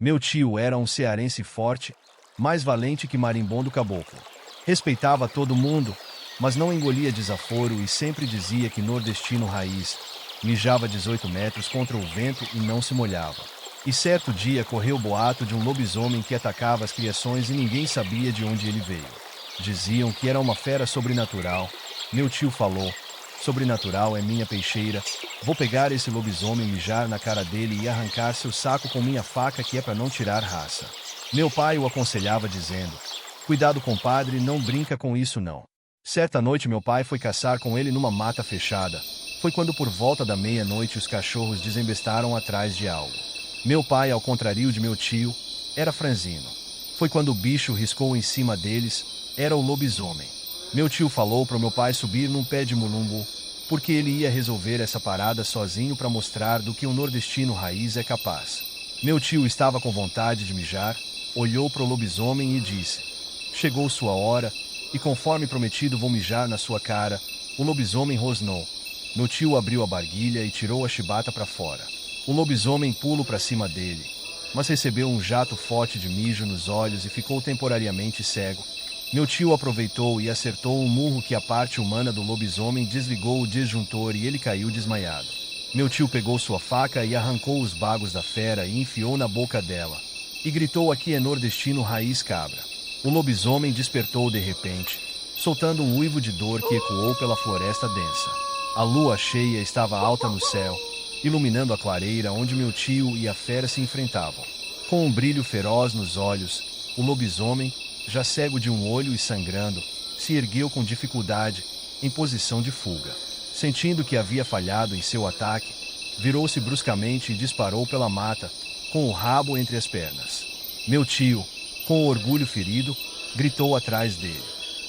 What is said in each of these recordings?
Meu tio era um cearense forte, mais valente que marimbondo caboclo. Respeitava todo mundo, mas não engolia desaforo e sempre dizia que nordestino raiz mijava 18 metros contra o vento e não se molhava. E certo dia correu o boato de um lobisomem que atacava as criações e ninguém sabia de onde ele veio. Diziam que era uma fera sobrenatural. Meu tio falou: sobrenatural é minha peixeira. Vou pegar esse lobisomem, mijar na cara dele e arrancar seu saco com minha faca, que é para não tirar raça. Meu pai o aconselhava dizendo: cuidado, compadre, não brinca com isso não. Certa noite meu pai foi caçar com ele numa mata fechada. Foi quando por volta da meia-noite os cachorros desembestaram atrás de algo. Meu pai, ao contrário de meu tio, era franzino. Foi quando o bicho riscou em cima deles. Era o lobisomem. Meu tio falou para o meu pai subir num pé de mulungu, porque ele ia resolver essa parada sozinho para mostrar do que um nordestino raiz é capaz. Meu tio estava com vontade de mijar, olhou para o lobisomem e disse: chegou sua hora, e conforme prometido vou mijar na sua cara. O lobisomem rosnou. Meu tio abriu a barguilha e tirou a chibata para fora. O lobisomem pulou para cima dele, mas recebeu um jato forte de mijo nos olhos e ficou temporariamente cego. Meu tio aproveitou e acertou um murro que a parte humana do lobisomem desligou o disjuntor e ele caiu desmaiado. Meu tio pegou sua faca e arrancou os bagos da fera e enfiou na boca dela. E gritou: aqui é nordestino raiz, cabra. O lobisomem despertou de repente, soltando um uivo de dor que ecoou pela floresta densa. A lua cheia estava alta no céu, iluminando a clareira onde meu tio e a fera se enfrentavam. Com um brilho feroz nos olhos, o lobisomem, já cego de um olho e sangrando, se ergueu com dificuldade, em posição de fuga. Sentindo que havia falhado em seu ataque, virou-se bruscamente e disparou pela mata, com o rabo entre as pernas. Meu tio, com o orgulho ferido, gritou atrás dele: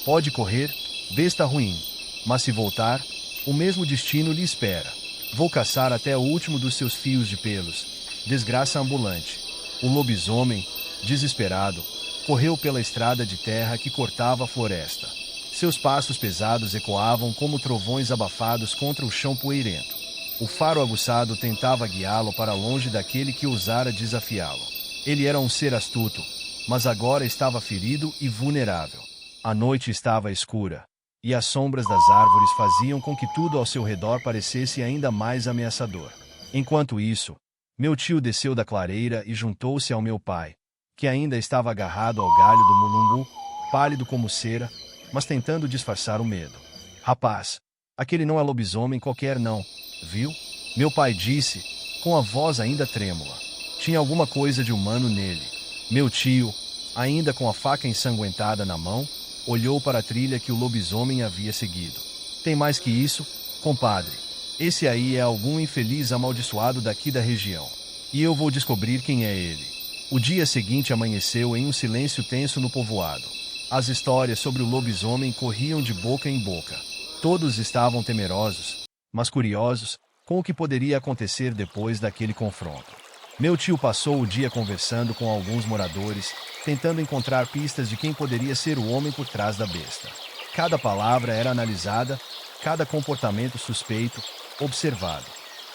pode correr, besta ruim, mas se voltar, o mesmo destino lhe espera. Vou caçar até o último dos seus fios de pelos, desgraça ambulante. O lobisomem, desesperado, correu pela estrada de terra que cortava a floresta. Seus passos pesados ecoavam como trovões abafados contra o chão poeirento. O faro aguçado tentava guiá-lo para longe daquele que ousara desafiá-lo. Ele era um ser astuto, mas agora estava ferido e vulnerável. A noite estava escura, e as sombras das árvores faziam com que tudo ao seu redor parecesse ainda mais ameaçador. Enquanto isso, meu tio desceu da clareira e juntou-se ao meu pai, que ainda estava agarrado ao galho do mulungu, pálido como cera, mas tentando disfarçar o medo. Rapaz, aquele não é lobisomem qualquer não, viu? Meu pai disse, com a voz ainda trêmula. Tinha alguma coisa de humano nele. Meu tio, ainda com a faca ensanguentada na mão, olhou para a trilha que o lobisomem havia seguido. Tem mais que isso, compadre. Esse aí é algum infeliz amaldiçoado daqui da região. E eu vou descobrir quem é ele. O dia seguinte amanheceu em um silêncio tenso no povoado. As histórias sobre o lobisomem corriam de boca em boca. Todos estavam temerosos, mas curiosos, com o que poderia acontecer depois daquele confronto. Meu tio passou o dia conversando com alguns moradores, tentando encontrar pistas de quem poderia ser o homem por trás da besta. Cada palavra era analisada, cada comportamento suspeito, observado.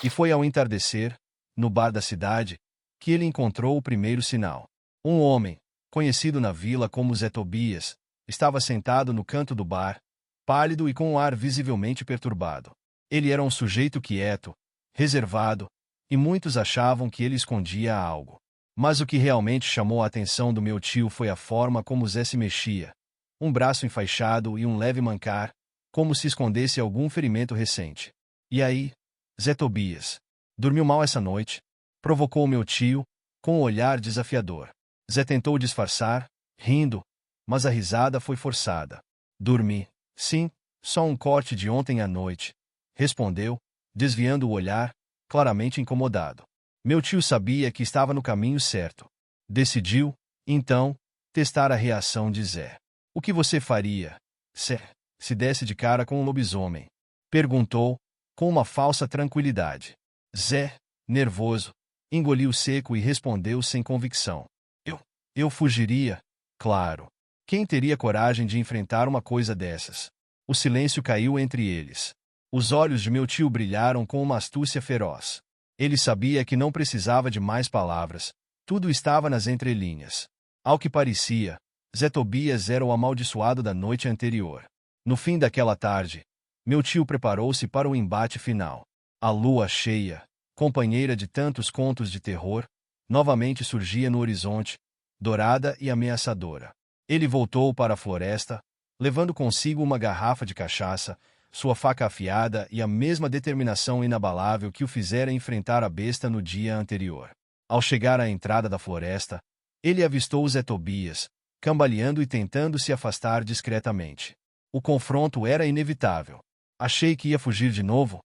E foi ao entardecer, no bar da cidade, que ele encontrou o primeiro sinal. Um homem, conhecido na vila como Zé Tobias, estava sentado no canto do bar, pálido e com um ar visivelmente perturbado. Ele era um sujeito quieto, reservado, e muitos achavam que ele escondia algo. Mas o que realmente chamou a atenção do meu tio foi a forma como Zé se mexia. Um braço enfaixado e um leve mancar, como se escondesse algum ferimento recente. E aí, Zé Tobias, dormiu mal essa noite? Provocou meu tio, com um olhar desafiador. Zé tentou disfarçar, rindo, mas a risada foi forçada. Dormi, sim, só um corte de ontem à noite, respondeu, desviando o olhar, claramente incomodado. Meu tio sabia que estava no caminho certo. Decidiu, então, testar a reação de Zé. O que você faria, se desse de cara com um lobisomem? Perguntou, com uma falsa tranquilidade. Zé, nervoso, engoliu seco e respondeu sem convicção. Eu fugiria, claro. Quem teria coragem de enfrentar uma coisa dessas? O silêncio caiu entre eles. Os olhos de meu tio brilharam com uma astúcia feroz. Ele sabia que não precisava de mais palavras, Tudo estava nas entrelinhas. Ao que parecia, Zé Tobias era o amaldiçoado da noite anterior. No fim daquela tarde, meu tio preparou-se para o embate final. A lua cheia, companheira de tantos contos de terror, novamente surgia no horizonte, dourada e ameaçadora. Ele voltou para a floresta, levando consigo uma garrafa de cachaça, sua faca afiada e a mesma determinação inabalável que o fizera enfrentar a besta no dia anterior. Ao chegar à entrada da floresta, ele avistou Zé Tobias, cambaleando e tentando se afastar discretamente. O confronto era inevitável. Achei que ia fugir de novo.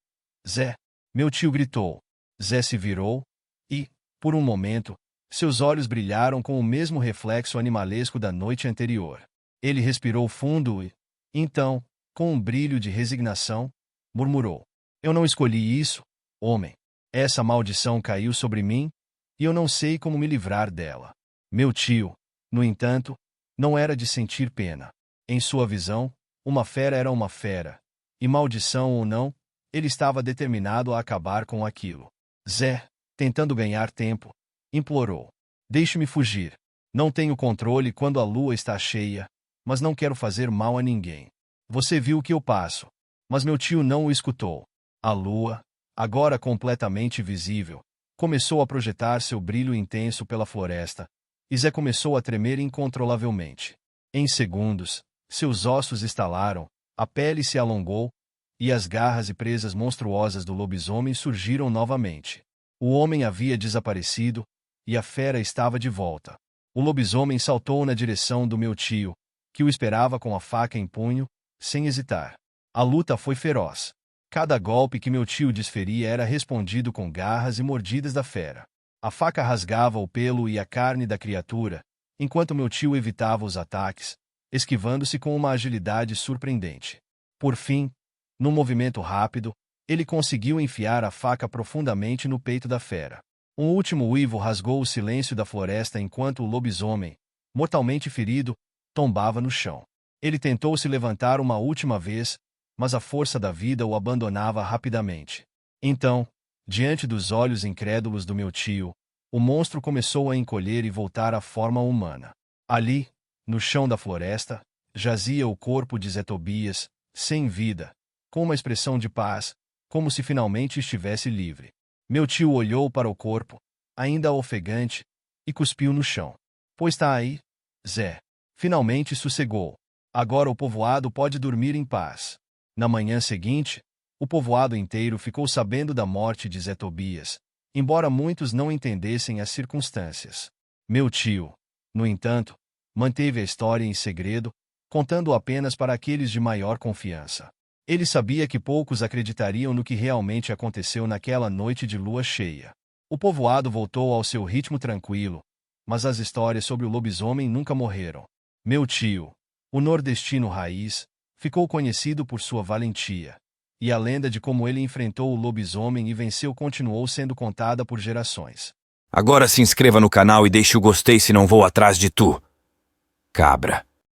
Zé, meu tio gritou. Zé se virou e, por um momento, seus olhos brilharam com o mesmo reflexo animalesco da noite anterior. Ele respirou fundo e, então, com um brilho de resignação, murmurou: Eu não escolhi isso, homem. Essa maldição caiu sobre mim, e eu não sei como me livrar dela. Meu tio, no entanto, não era de sentir pena. Em sua visão, uma fera era uma fera, e maldição ou não, ele estava determinado a acabar com aquilo. Zé, tentando ganhar tempo, implorou: Deixe-me fugir. Não tenho controle quando a lua está cheia, mas não quero fazer mal a ninguém. Você viu o que eu passo. Mas meu tio não o escutou. A lua, agora completamente visível, começou a projetar seu brilho intenso pela floresta, e Zé começou a tremer incontrolavelmente. Em segundos, seus ossos estalaram, a pele se alongou, e as garras e presas monstruosas do lobisomem surgiram novamente. O homem havia desaparecido, e a fera estava de volta. O lobisomem saltou na direção do meu tio, que o esperava com a faca em punho, sem hesitar. A luta foi feroz. Cada golpe que meu tio desferia era respondido com garras e mordidas da fera. A faca rasgava o pelo e a carne da criatura, enquanto meu tio evitava os ataques, esquivando-se com uma agilidade surpreendente. Por fim, num movimento rápido, ele conseguiu enfiar a faca profundamente no peito da fera. Um último uivo rasgou o silêncio da floresta enquanto o lobisomem, mortalmente ferido, tombava no chão. Ele tentou se levantar uma última vez, mas a força da vida o abandonava rapidamente. Então, diante dos olhos incrédulos do meu tio, o monstro começou a encolher e voltar à forma humana. Ali, no chão da floresta, jazia o corpo de Zé Tobias, sem vida, com uma expressão de paz, como se finalmente estivesse livre. Meu tio olhou para o corpo, ainda ofegante, e cuspiu no chão. Pois tá aí, Zé. Finalmente sossegou. Agora o povoado pode dormir em paz. Na manhã seguinte, o povoado inteiro ficou sabendo da morte de Zé Tobias, embora muitos não entendessem as circunstâncias. Meu tio, no entanto, manteve a história em segredo, contando apenas para aqueles de maior confiança. Ele sabia que poucos acreditariam no que realmente aconteceu naquela noite de lua cheia. O povoado voltou ao seu ritmo tranquilo, mas as histórias sobre o lobisomem nunca morreram. Meu tio, o nordestino raiz, ficou conhecido por sua valentia, e a lenda de como ele enfrentou o lobisomem e venceu continuou sendo contada por gerações. Agora se inscreva no canal e deixe o gostei se não vou atrás de tu, cabra.